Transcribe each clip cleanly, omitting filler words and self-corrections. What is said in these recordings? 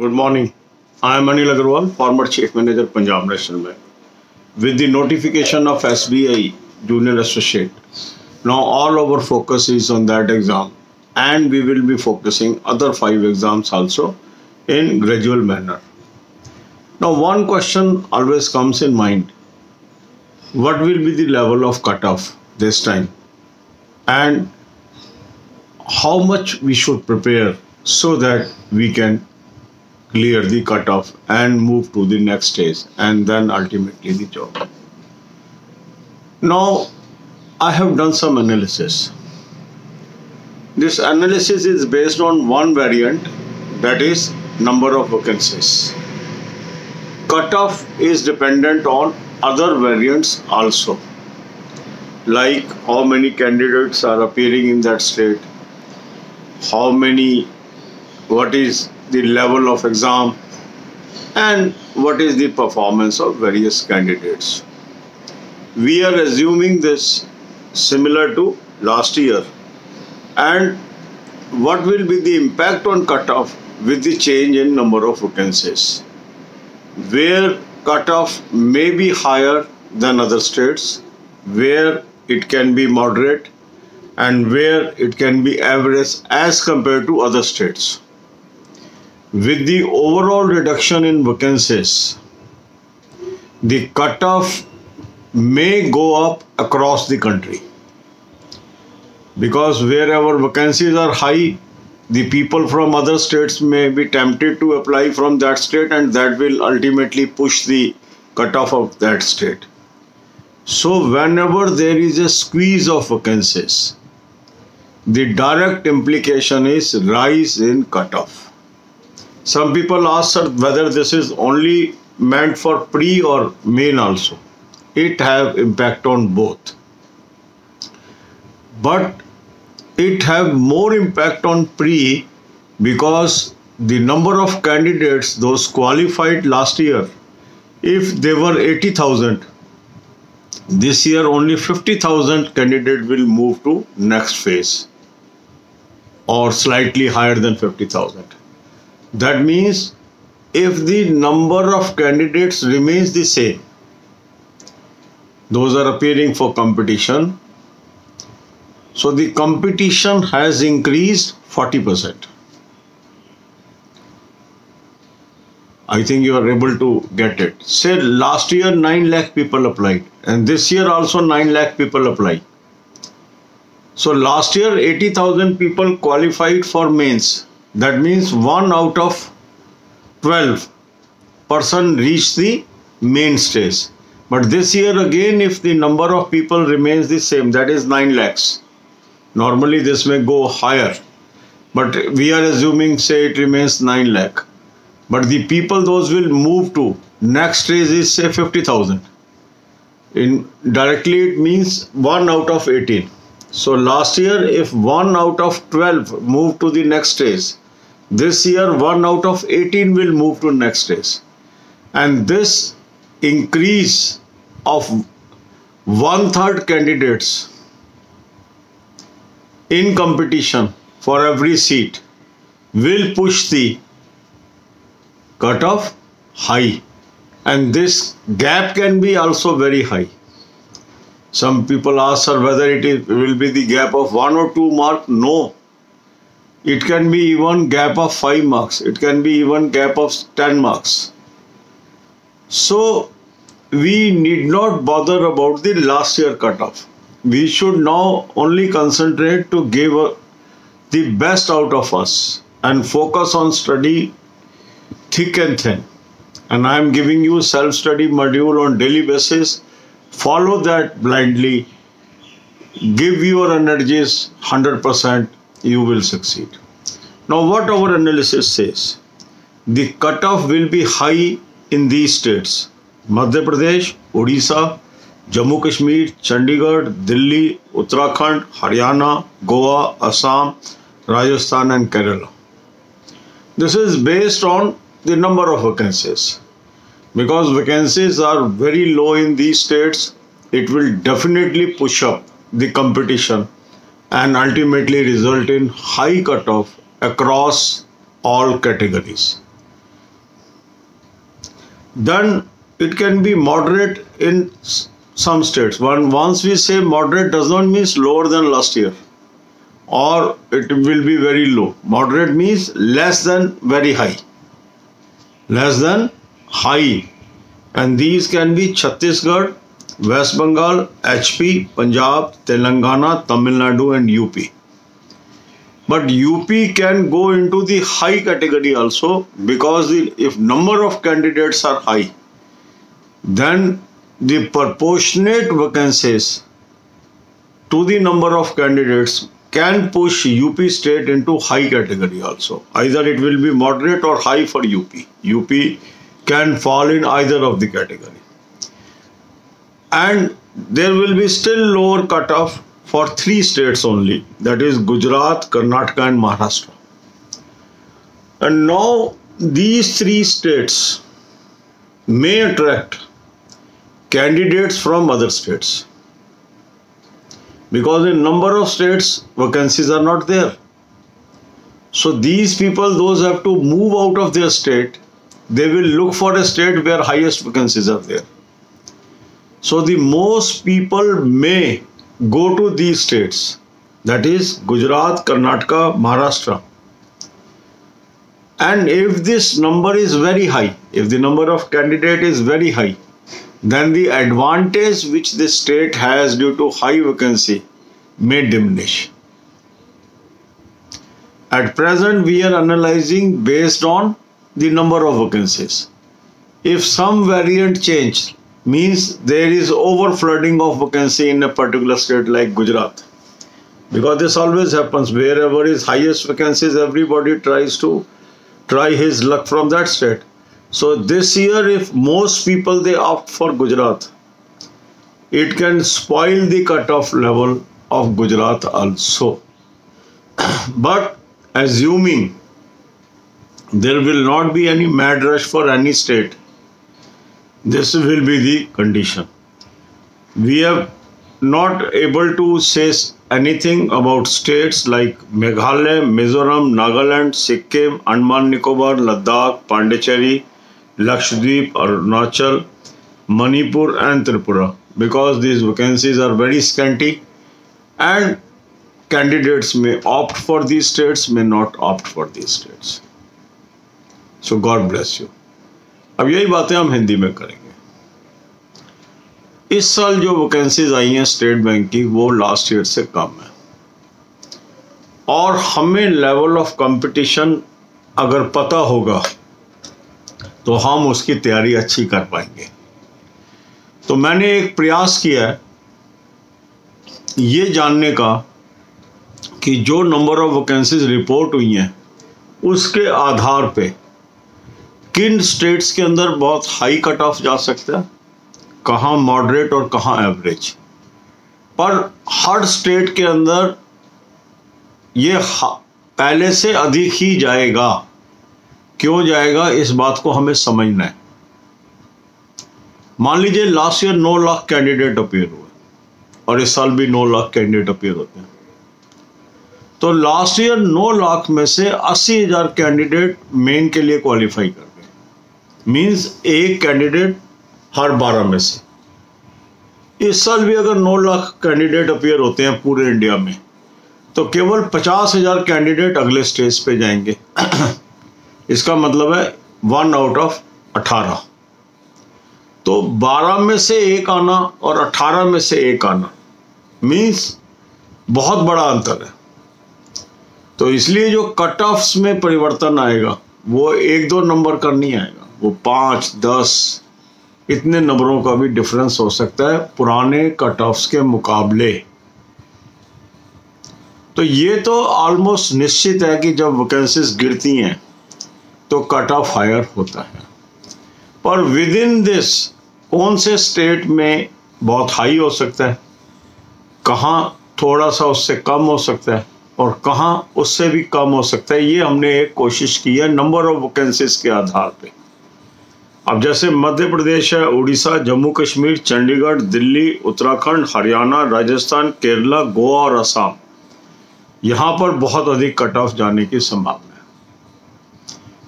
Good morning. I am Anil Agarwal, former Chief Manager, Punjab National Bank. With the notification of SBI Junior Associate, now all our focus is on that exam, and we will be focusing other 5 exams also in gradual manner. Now, one question always comes in mind: what will be the level of cutoff this time, and how much we should prepare so that we can clear the cutoff and move to the next stage and then ultimately the job. Now, I have done some analysis. This analysis is based on one variant, that is number of vacancies. Cutoff is dependent on other variants also, like how many candidates are appearing in that state, what is the level of exam, and what is the performance of various candidates. We are assuming this similar to last year, and what will be the impact on cutoff with the change in number of vacancies, where cutoff may be higher than other states, where it can be moderate, and where it can be average as compared to other states. With the overall reduction in vacancies, the cutoff may go up across the country, because wherever vacancies are high, the people from other states may be tempted to apply from that state, and that will ultimately push the cutoff of that state. So whenever there is a squeeze of vacancies, the direct implication is rise in cutoff. Some people ask, sir, whether this is only meant for pre or main also. It have impact on both, but it have more impact on pre, because the number of candidates, those qualified last year, if they were 80,000, this year only 50,000 candidates will move to next phase, or slightly higher than 50,000. That means if the number of candidates remains the same, those are appearing for competition, so the competition has increased 40%. I think you are able to get it. Say last year 9 lakh people applied, and this year also 9 lakh people apply. So last year 80,000 people qualified for mains. That means 1 out of 12 person reached the main stage. But this year again, if the number of people remains the same, that is 9 lakhs. Normally this may go higher, but we are assuming, say, it remains 9 lakh. But the people those will move to next stage is, say, 50,000. Directly it means 1 out of 18. So last year, if 1 out of 12 moved to the next stage, this year 1 out of 18 will move to next stage. And this increase of 1/3 candidates in competition for every seat will push the cutoff high. And this gap can be also very high. Some people ask, sir, whether it will be the gap of 1 or 2 marks. No. It can be even gap of 5 marks. It can be even gap of 10 marks. So we need not bother about the last year cutoff. We should now only concentrate to give the best out of us and focus on study thick and thin. And I am giving you self-study module on daily basis. Follow that blindly. Give your energies 100%. You will succeed. Now, what our analysis says, the cutoff will be high in these states: Madhya Pradesh, Odisha, Jammu Kashmir, Chandigarh, Delhi, Uttarakhand, Haryana, Goa, Assam, Rajasthan, and Kerala. This is based on the number of vacancies. Because vacancies are very low in these states, it will definitely push up the competition and ultimately result in high cutoff across all categories. then it can be moderate in some states. Once we say moderate does not mean lower than last year, or it will be very low. Moderate means less than very high, less than high, and these can be Chhattisgarh, West Bengal, HP, Punjab, Telangana, Tamil Nadu and UP. But UP can go into the high category also, because if number of candidates are high, then the proportionate vacancies to the number of candidates can push UP state into high category also. Either it will be moderate or high for UP. UP can fall in either of the category. And there will be still lower cutoff for 3 states only, that is Gujarat, Karnataka and Maharashtra. And now these 3 states may attract candidates from other states, because in number of states vacancies are not there. So these people, those have to move out of their state, they will look for a state where highest vacancies are there. So the most people may go to these states, that is Gujarat, Karnataka, Maharashtra. And if this number is very high, if the number of candidate is very high, then the advantage which the state has due to high vacancy may diminish. At present, we are analyzing based on the number of vacancies. If some variant change, means there is overflooding of vacancy in a particular state like Gujarat, because this always happens. Wherever is highest vacancies, everybody tries to try his luck from that state. So this year, if most people they opt for Gujarat, it can spoil the cutoff level of Gujarat also. But assuming there will not be any mad rush for any state, this will be the condition. We are not able to say anything about states like Meghalaya, Mizoram, Nagaland, Sikkim, Andaman Nicobar, Ladakh, Pondicherry, Lakshadweep, Arunachal, Manipur and Tripura, because these vacancies are very scanty and candidates may opt for these states, may not opt for these states. So God bless you. अब यही बातें हम हिंदी में करेंगे. इस साल जो vacancies आई हैं स्टेट बैंक की, वो लास्ट ईयर से कम है, और हमें लेवल ऑफ कंपटीशन अगर पता होगा तो हम उसकी तैयारी अच्छी कर पाएंगे. तो मैंने एक प्रयास किया है ये जानने का कि जो नंबर ऑफ वैकेंसीज रिपोर्ट हुई हैं उसके आधार पे किन स्टेट्स के अंदर बहुत हाई कट ऑफ जा सकता है, कहाँ मॉडरेट और कहाँ एवरेज. पर हर स्टेट के अंदर ये पहले से अधिक ही जाएगा. क्यों जाएगा, इस बात को हमें समझना है. मान लीजिए last year 9 lakh candidate appear हुए और इस साल भी 9 लाख कैंडिडेट अपीयर होते हैं. तो लास्ट ईयर 9 लाख में से 80,000 कैंडिडेट मेन के लिए क्वालिफाई कर गए. मीन्स एक कैंडिडेट हर 12 में से. इस साल भी अगर 9 लाख कैंडिडेट अपीयर होते हैं पूरे इंडिया में, तो केवल 50,000 कैंडिडेट अगले स्टेज पे जाएंगे. इसका मतलब है 1 आउट ऑफ 18. तो 12 में से एक आना और 18 में से एक आना मीन्स बहुत बड़ा अंतर है. तो इसलिए जो कट ऑफ्स में परिवर्तन आएगा वो 1-2 नंबर का नहीं आएगा, वो 5-10 इतने नंबरों का भी डिफरेंस हो सकता है पुराने कट ऑफ्स के मुकाबले. तो ये तो ऑलमोस्ट निश्चित है कि जब वैकेंसीज गिरती हैं तो कट ऑफ हायर होता है. पर विद इन दिस कौन से स्टेट में बहुत हाई हो सकता है, कहाँ थोड़ा सा उससे कम हो सकता है और कहाँ उससे भी कम हो सकता है, ये हमने एक कोशिश की है नंबर ऑफ वैकेंसीज के आधार पे. अब जैसे मध्य प्रदेश है, उड़ीसा, जम्मू कश्मीर, चंडीगढ़, दिल्ली, उत्तराखंड, हरियाणा, राजस्थान, केरला, गोवा और असम, यहाँ पर बहुत अधिक कट ऑफ जाने की संभावना है.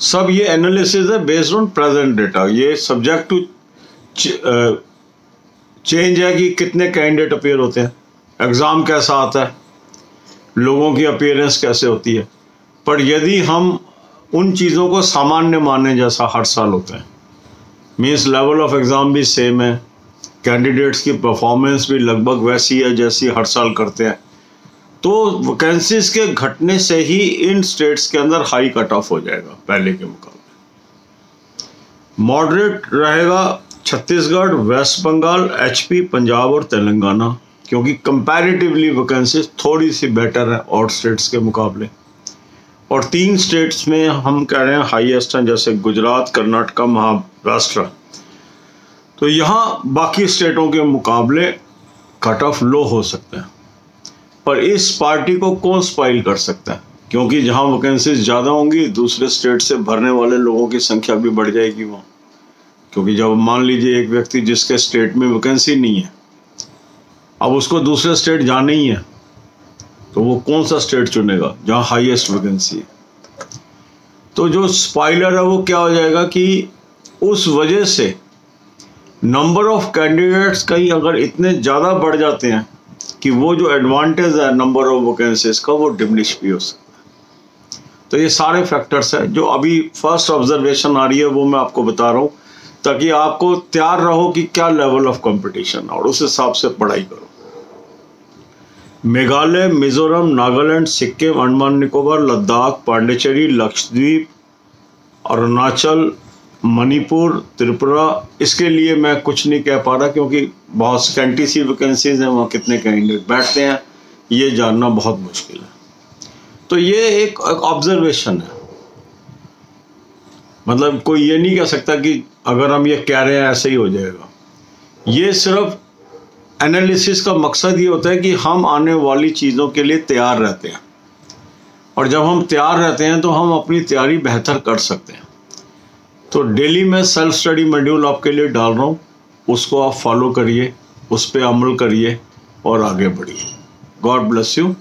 सब ये एनालिसिस है बेस्ड ऑन प्रेजेंट डेटा। ये सब्जेक्ट टू चेंज है कि कितने कैंडिडेट अपीयर होते हैं, एग्ज़ाम कैसा आता है, लोगों की अपीयरेंस कैसे होती है। पर यदि हम उन चीज़ों को सामान्य माने जैसा हर साल होता है, मीन्स लेवल ऑफ एग्ज़ाम भी सेम है, कैंडिडेट्स की परफॉर्मेंस भी लगभग वैसी है जैसी हर साल करते हैं, तो वैकेंसीज के घटने से ही इन स्टेट्स के अंदर हाई कट ऑफ हो जाएगा पहले के मुकाबले। मॉडरेट रहेगा छत्तीसगढ़, वेस्ट बंगाल, एचपी, पंजाब और तेलंगाना, क्योंकि कंपैरेटिवली वैकेंसीज थोड़ी सी बेटर है और स्टेट्स के मुकाबले। और 3 स्टेट्स में हम कह रहे हैं हाईएस्ट हैं, जैसे गुजरात, कर्नाटका, महाराष्ट्र। तो यहाँ बाकी स्टेटों के मुकाबले कट ऑफ लो हो सकता है, पर इस पार्टी को कौन स्पाइल कर सकता है, क्योंकि जहाँ वैकेंसीज ज़्यादा होंगी दूसरे स्टेट से भरने वाले लोगों की संख्या भी बढ़ जाएगी वहाँ। क्योंकि जब मान लीजिए एक व्यक्ति जिसके स्टेट में वैकेंसी नहीं है, अब उसको दूसरे स्टेट जाना ही है, तो वो कौन सा स्टेट चुनेगा जहाँ हाईएस्ट वैकेंसी है। तो जो स्पाइलर है वो क्या हो जाएगा कि उस वजह से नंबर ऑफ कैंडिडेट्स कहीं अगर इतने ज़्यादा बढ़ जाते हैं कि वो जो एडवांटेज है नंबर ऑफ वैकेंसीज का वो डिमिनिश भी हो सकता है। तो ये सारे फैक्टर्स हैं जो अभी फर्स्ट ऑब्जर्वेशन आ रही है वो मैं आपको बता रहा हूँ, ताकि आपको तैयार रहो कि क्या लेवल ऑफ कंपटीशन और उस हिसाब से पढ़ाई करो। मेघालय, मिजोरम, नागालैंड, सिक्किम, अंडमान निकोबार, लद्दाख, पांडिचेरी, लक्षद्वीप, अरुणाचल, मणिपुर, त्रिपुरा, इसके लिए मैं कुछ नहीं कह पा रहा क्योंकि बहुत स्कैंटी सी वैकेंसीज हैं, वहाँ कितने कैंडिडेट बैठते हैं ये जानना बहुत मुश्किल है। तो ये एक ऑब्जर्वेशन है, मतलब कोई ये नहीं कह सकता कि अगर हम ये कह रहे हैं ऐसे ही हो जाएगा। ये सिर्फ एनालिसिस का मकसद ये होता है कि हम आने वाली चीज़ों के लिए तैयार रहते हैं, और जब हम तैयार रहते हैं तो हम अपनी तैयारी बेहतर कर सकते हैं। तो डेली मैं सेल्फ स्टडी मॉड्यूल आपके लिए डाल रहा हूँ, उसको आप फॉलो करिए, उस पर अमल करिए और आगे बढ़िए। God bless you.